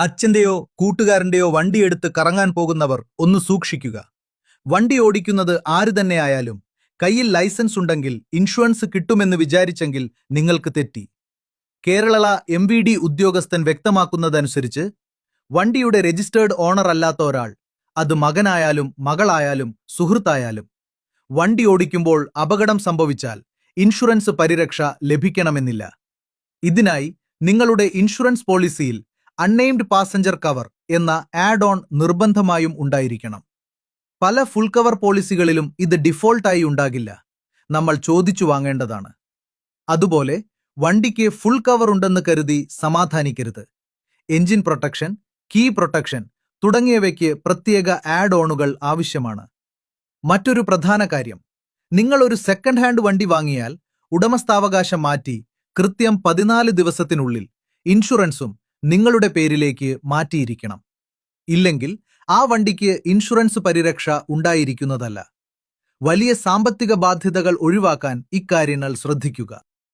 അച്ഛന്റെയോ കൂട്ടുകാരന്റെയോ വണ്ടിയെടുത്ത് കറങ്ങാൻ പോകുന്നവർ ഒന്ന് സൂക്ഷിക്കുക. വണ്ടി ഓടിക്കുന്നത് ആര് തന്നെയായാലും കയ്യിൽ ലൈസൻസ് ഉണ്ടെങ്കിൽ ഇൻഷുറൻസ് കിട്ടുമെന്ന് വിചാരിച്ചെങ്കിൽ നിങ്ങൾക്ക് തെറ്റി. കേരള MVD ഉദ്യോഗസ്ഥൻ വ്യക്തമാക്കുന്നതനുസരിച്ച് വണ്ടിയുടെ രജിസ്റ്റേർഡ് ഓണർ അല്ലാത്ത ഒരാൾ, അത് മകനായാലും മകളായാലും സുഹൃത്തായാലും, വണ്ടി ഓടിക്കുമ്പോൾ അപകടം സംഭവിച്ചാൽ ഇൻഷുറൻസ് പരിരക്ഷ ലഭിക്കണമെന്നില്ല. ഇതിനായി നിങ്ങളുടെ ഇൻഷുറൻസ് പോളിസിയിൽ അൺനെയിംഡ് പാസഞ്ചർ കവർ എന്ന ആഡ് ഓൺ നിർബന്ധമായും ഉണ്ടായിരിക്കണം. പല ഫുൾ കവർ പോളിസികളിലും ഇത് ഡിഫോൾട്ടായി ഉണ്ടാകില്ല, നമ്മൾ ചോദിച്ചു വാങ്ങേണ്ടതാണ്. അതുപോലെ വണ്ടിക്ക് ഫുൾ കവർ ഉണ്ടെന്ന് കരുതി സമാധാനിക്കരുത്. എഞ്ചിൻ പ്രൊട്ടക്ഷൻ, കീ പ്രൊട്ടക്ഷൻ തുടങ്ങിയവയ്ക്ക് പ്രത്യേക ആഡ് ഓണുകൾ ആവശ്യമാണ്. മറ്റൊരു പ്രധാന കാര്യം, നിങ്ങൾ ഒരു സെക്കൻഡ് ഹാൻഡ് വണ്ടി വാങ്ങിയാൽ ഉടമസ്ഥാവകാശം മാറ്റി കൃത്യം 14 ദിവസത്തിനുള്ളിൽ ഇൻഷുറൻസും നിങ്ങളുടെ പേരിലേക്ക് മാറ്റിയിരിക്കണം. ഇല്ലെങ്കിൽ ആ വണ്ടിക്ക് ഇൻഷുറൻസ് പരിരക്ഷ ഉണ്ടായിരിക്കുന്നതല്ല. വലിയ സാമ്പത്തിക ബാധ്യതകൾ ഒഴിവാക്കാൻ ഇക്കാര്യങ്ങൾ ശ്രദ്ധിക്കുക.